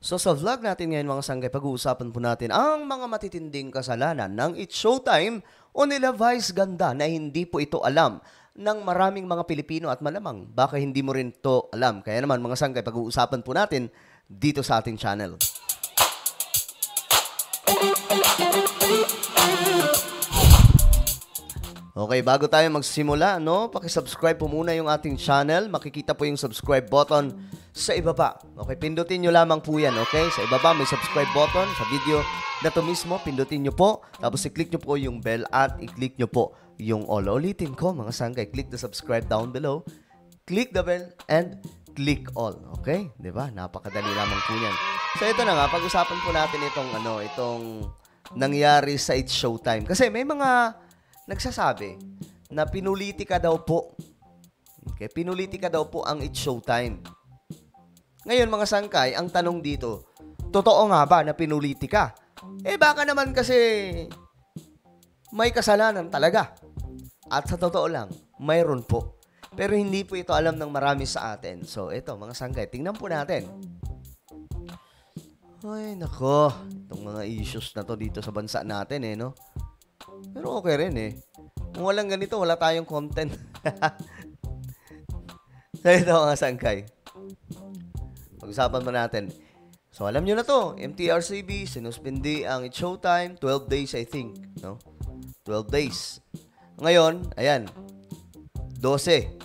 So sa vlog natin ngayon mga sanggay, pag-uusapan po natin ang mga matitinding kasalanan ng It's Showtime o nila Vice Ganda na hindi po ito alam ng maraming mga Pilipino at malamang baka hindi mo rin to alam. Kaya naman mga sanggay, pag-uusapan po natin dito sa ating channel. Okay, bago tayo magsimula, no, paki-subscribe po muna yung ating channel. Makikita po yung subscribe button sa ibaba. Okay, pindutin nyo lamang po yan, okay? Sa ibaba may subscribe button sa video na to mismo. Pindutin nyo po, tapos i-click nyo po yung bell at i-click nyo po yung all. Ulitin ko, mga sanggay, click the subscribe down below, click the bell, and click all. Okay? Diba? Napakadali lamang po yan. So ito na nga, pag-usapan po natin itong nangyari sa It's Showtime. Kasi may mga nagsasabi na pinulitika daw po. Okay, pinulitika daw po ang It's Showtime. Ngayon mga sangkay, ang tanong dito, totoo nga ba na pinulitika? Baka naman kasi may kasalanan talaga. At sa totoo lang, mayroon po. Pero hindi po ito alam ng marami sa atin. So ito mga sangkay, tingnan po natin. Ay nako, itong mga issues na to dito sa bansa natin no? Pero okay rin Kung walang ganito, wala tayong content. So ito mga sangkay. Pag-usapan pa natin. So alam nyo na to, MTRCB, sinuspindi ang It's Showtime, 12 days I think. No? 12 days. Ngayon, ayan, 12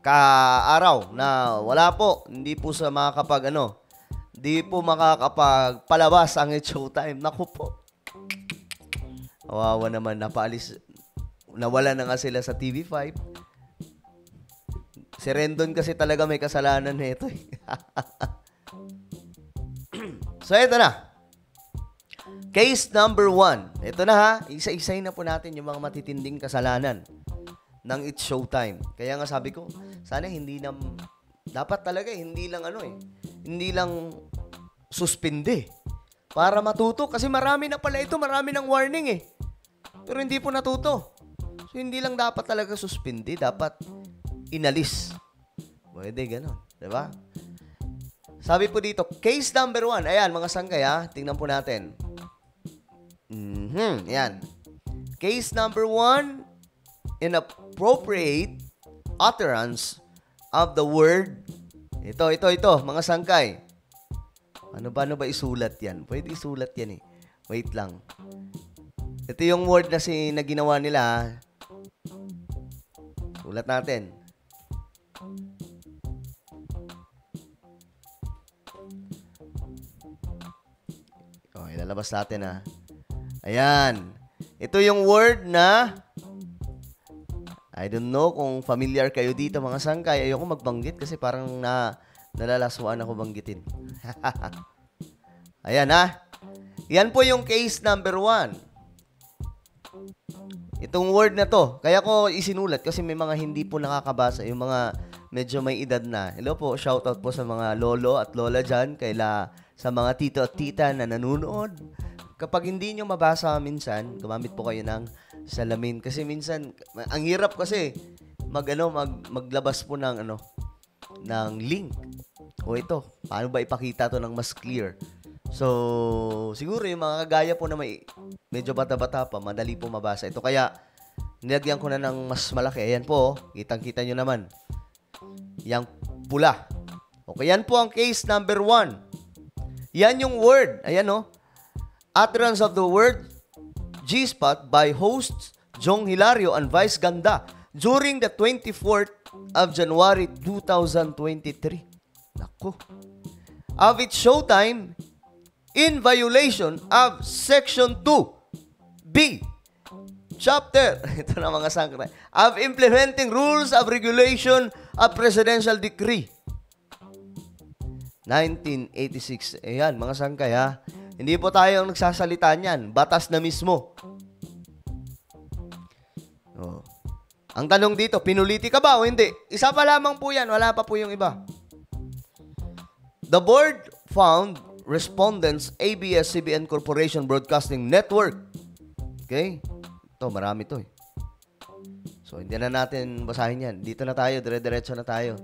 ka-araw na wala po, hindi po sa hindi po makakapagpalabas ang It's Showtime. Naku po. Kawawa naman, nawala na nga sila sa TV5. Si Rendon kasi talaga may kasalanan nito So, ito na. Case number 1. Ito na ha. Isa-isay na po natin yung mga matitinding kasalanan ng It's Showtime. Kaya nga sabi ko, sana dapat talaga hindi lang hindi lang suspende para matuto. Kasi marami na pala ito, marami ng warning Pero hindi po natuto. So, hindi lang dapat talaga suspindi, dapat inalis. Pwede ganon, diba? Sabi po dito, case number 1. Ayan, mga sanggay tingnan po natin. Ayan. Case number 1, inappropriate utterance of the word. Ito, mga sangkay. Ano ba isulat yan? Pwede isulat yan Wait lang. Ito yung word na ginawa nila. Sulat natin. Okay, lalabas natin Ayan. Ito yung word na I don't know kung familiar kayo dito mga sangkay. Ayoko magbanggit kasi parang nalalaswaan ako banggitin. Ayan Yan po yung case number 1. Itong word na to, kaya ko isinulat kasi may mga hindi po nakakabasa, yung mga medyo may edad na. Hello po, shoutout po sa mga lolo at lola dyan, sa mga tito at tita na nanonood. Kapag hindi nyo mabasa minsan, gumamit po kayo ng salamin. Kasi minsan, ang hirap kasi maglabas po ng link. O ito, paano ba ipakita to ng mas clear? So, siguro yung mga kagaya po na medyo bata-bata pa, madali po mabasa. Ito kaya, nilagyan ko na ng mas malaki. Ayan po, kitang-kita nyo naman. Yang pula. Okay, yan po ang case number 1. Yan yung word. Ayan utterance of the word G-spot by hosts Jong Hilario and Vice Ganda during the 24th of January 2023. Naku. Of It's Showtime, in violation of Section 2B, Chapter, ito na mga sangkray, of implementing rules of regulation of Presidential Decree 1986. Ayan, mga sangkay Hindi po tayo ang nagsasalita niyan. Batas na mismo. Ang tanong dito, pinuliti ka ba o hindi? Isa pa lamang po yan. Wala pa po yung iba. The board found respondents ABS-CBN Corporation Broadcasting Network. Okay? Ito, marami to So, hindi na natin basahin yan. Dito na tayo, dire-diretso na tayo.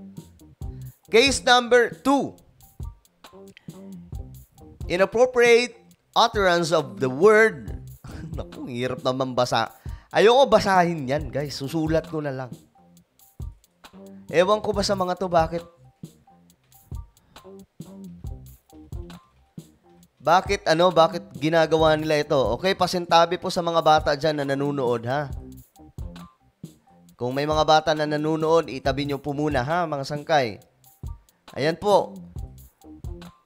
Case number 2. inappropriate utterance of the word. Naku, hirap naman basa. Ayoko basahin yan, guys. Susulat ko na lang. Ewan ko ba sa mga to, bakit ginagawa nila ito? Okay, pasintabi po sa mga bata dyan na nanunood, ha? Kung may mga bata na nanunood, itabi nyo po muna, ha, mga sangkay. Ayan po.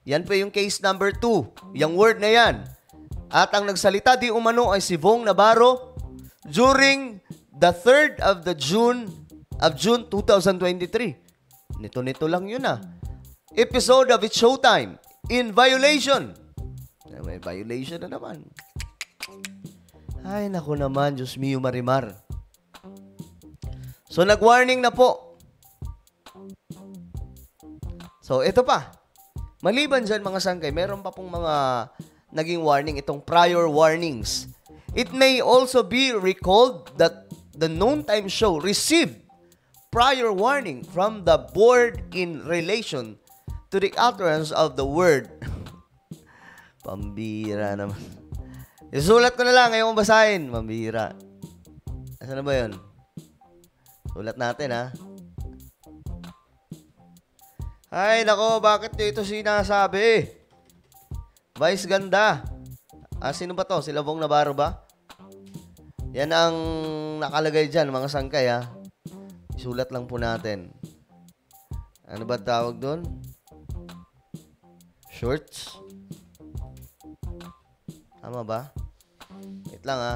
Yan po yung case number 2. Yung word na yan. At ang nagsalita di umano ay si Vong Navarro during the 3rd of June 2023. Nito lang yun, episode of It's Showtime in violation. May violation na naman. Ay, naku naman, Diyos mio Marimar. So, nag-warning na po. So, ito pa. Maliban dyan, mga sangkay, meron pa pong mga naging warning, itong prior warnings. It may also be recalled that the Noon Time Show received prior warning from the board in relation to the utterance of the word. Pambira naman. Isulat ko na lang, ngayon kong basahin. Pambira. Asan na ba yun? Sulat natin, ha? Ay, nako, bakit ito sinasabi? Vice ganda. Sino ba to? Sila Vong Navarro ba? Yan ang nakalagay dyan, mga sangkay, ha? Isulat lang po natin. Ano ba tawag doon? Shorts? Tama ba? Wait lang, ha?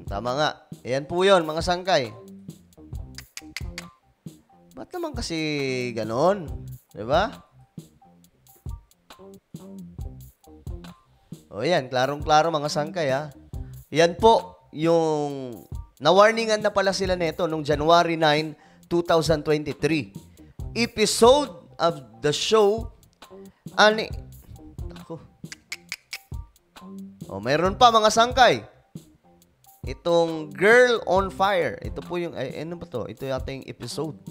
Tama nga. Ayan po yun, mga sangkay. Ba't naman kasi ganon? Diba? O yan, klarong-klaro mga sangkay, ha? Yan po yung na-warningan na pala sila nito nung January 9, 2023. Episode of the show mayroon pa mga sangkay. Itong Girl on Fire. Ito po yung, ano ba to? Ito yata yung episode.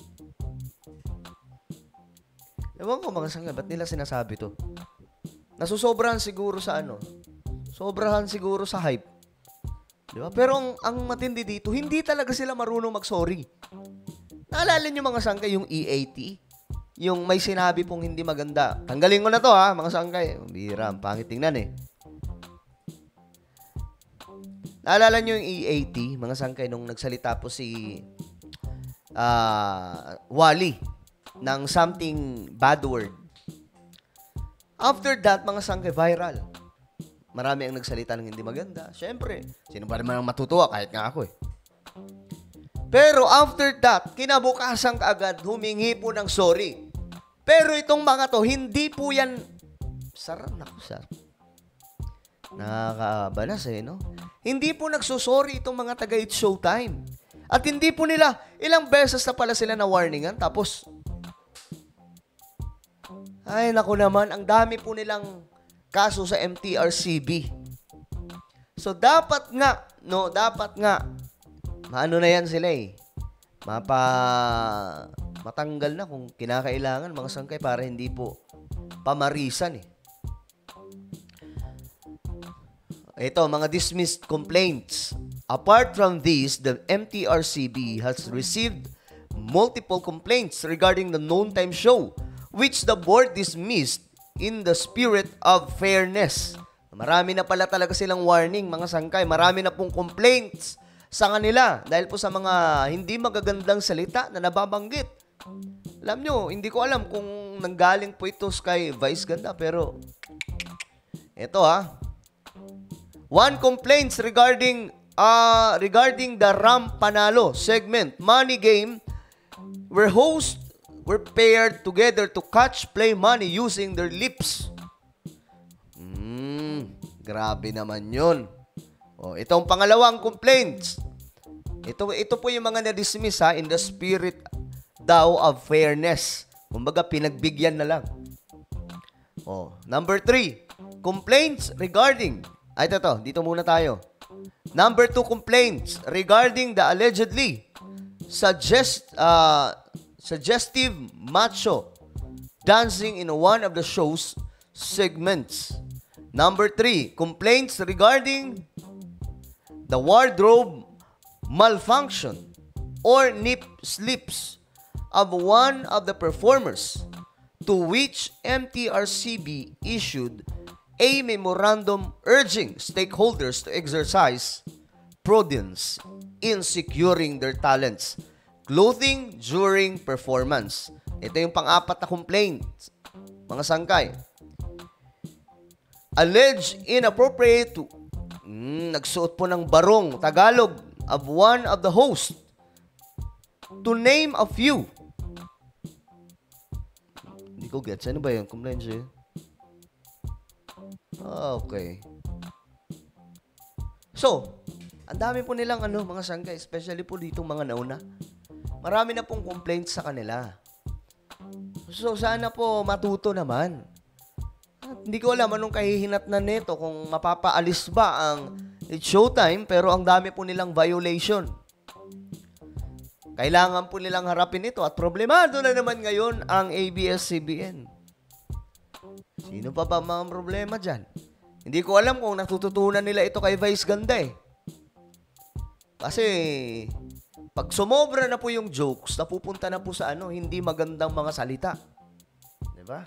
Ewan ko mga sangkay, ba't nila sinasabi to? Nasusobrahan siguro sa sobrahan siguro sa hype. Diba? Pero ang matindi dito, hindi talaga sila marunong mag-sorry. Naalala nyo mga sangkay yung EAT? Yung may sinabi pong hindi maganda. Tanggalin ko na to, ha, mga sangkay. Bira, ang pangit tingnan, eh. Naalala nyo yung EAT, mga sangkay, nung nagsalita po si Wally ng something bad word. After that, mga sangkay, viral. Marami ang nagsalita ng hindi maganda. Siyempre, sino ba naman ang matutuwa? Kahit nga ako, eh. Pero after that, kinabukasan kaagad, humingi po ng sorry. Pero itong mga to, hindi po yan, nakakabalas, no? Hindi po nagsusorry itong mga taga It's Showtime. At hindi po nila, ilang beses na pala sila na warningan, tapos, ay, naku naman, ang dami po nilang kaso sa MTRCB. So, dapat nga, maano na yan sila, eh. Matanggal na kung kinakailangan, mga sangkay, para hindi po pamarisan, eh. Ito, mga dismissed complaints. Apart from this, the MTRCB has received multiple complaints regarding the Noon Time Show, which the board dismissed in the spirit of fairness. Marami na pala talaga silang warning, mga sangkay. Marami na pong complaints sa kanila dahil po sa mga hindi magagandang salita na nababanggit. Alam nyo, hindi ko alam kung nanggaling po ito kay Vice Ganda, pero ito, ha. One complaints regarding the Ram Panalo segment money game where hosts were paired together to catch play money using their lips. Grabe naman yun. Itong pangalawang complaints. Ito po yung mga na-dismiss, ha, in the spirit daw of fairness. Kumbaga, pinagbigyan na lang. Number 3, complaints regarding, dito muna tayo. Number 2 complaints regarding the allegedly suggestive macho dancing in one of the show's segments. Number 3, complaints regarding the wardrobe malfunction or nip slips of one of the performers, to which MTRCB issued a memorandum urging stakeholders to exercise prudence in securing their talents, clothing during performance. Ito yung pang-apat na complaint, mga sangkay. Alleged inappropriate, nagsuot po ng barong Tagalog of one of the hosts, to name a few. Hindi ko gets. Ano ba yun? Complaint siya. Okay. So, ang dami po nilang mga sangkay, especially po dito mga nauna. Marami na pong complaints sa kanila. So, sana po matuto naman. At hindi ko alam anong kahihinatnan nito, kung mapapaalis ba ang It's Showtime, pero ang dami po nilang violation. Kailangan po nilang harapin ito at problemado na naman ngayon ang ABS-CBN. Sino pa ba mga problema dyan? Hindi ko alam kung natututunan nila ito kay Vice Ganda eh. Kasi pag sumobra na po yung jokes, napupunta na po sa hindi magandang mga salita. Diba?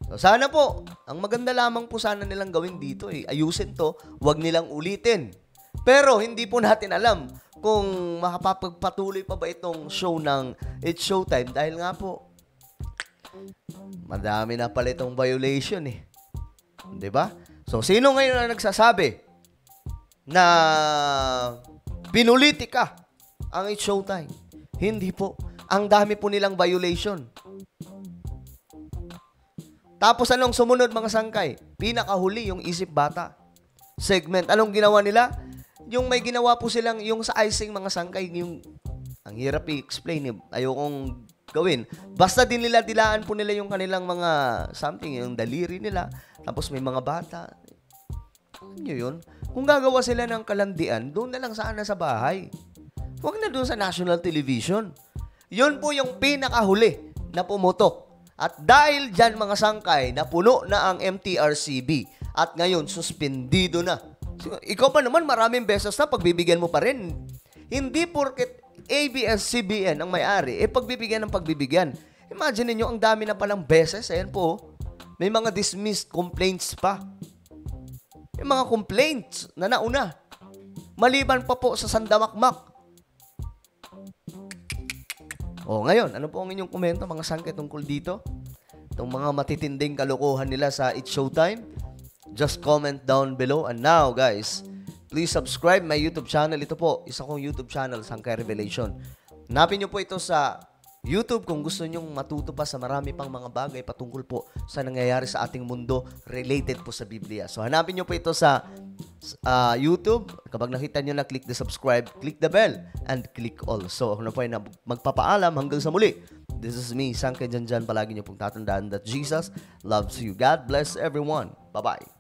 So sana po, ang maganda lamang po sana nilang gawin dito ayusin to, wag nilang ulitin. Pero hindi po natin alam kung makapagpatuloy pa ba itong show ng It's Showtime dahil nga po madami na pala itong violation eh. 'Di ba? So sino ngayon ang nagsasabi na pinulitika ang It's Showtime? Hindi po. Ang dami po nilang violation. Tapos anong sumunod mga sangkay? Pinakahuli yung Isip Bata segment. Anong ginawa nila? Yung may ginawa po silang yung sa icing mga sangkay, yung ang hirap i-explain, ayokong gawin. Basta din nila dilaan po nila yung kanilang mga something, yung daliri nila. Tapos may mga bata. Ano yun? Kung gagawa sila ng kalandian, doon na lang sana sa bahay. Huwag na doon sa national television. Yun po yung pinakahuli na pumutok. At dahil dyan mga sangkay, napuno na ang MTRCB. At ngayon, suspendido na. Ikaw pa naman, maraming beses na pagbibigyan mo pa rin. Hindi porket ABS-CBN ang may-ari, pagbibigyan ng pagbibigyan. Imagine niyo ang dami na palang beses. Ayan po, may mga dismissed complaints pa. May mga complaints na nauna. Maliban pa po sa sandamakmak. Ngayon, ano po ang inyong komento, mga sangkay, tungkol dito? Itong mga matitinding kalokohan nila sa It's Showtime? Just comment down below. And now, guys, please subscribe my YouTube channel. Ito po, isa kong YouTube channel, Sangkay Revelation. Hanapin nyo po ito sa YouTube kung gusto nyong matuto pa sa marami pang mga bagay patungkol po sa nangyayari sa ating mundo related po sa Biblia. So, hanapin nyo po ito sa YouTube. Kapag nakita nyo na, click the subscribe, click the bell, and click all. So, ako na po ay magpapaalam hanggang sa muli. This is me, Sangkay Janjan. Palagi nyo pong tatandaan that Jesus loves you. God bless everyone. Bye-bye.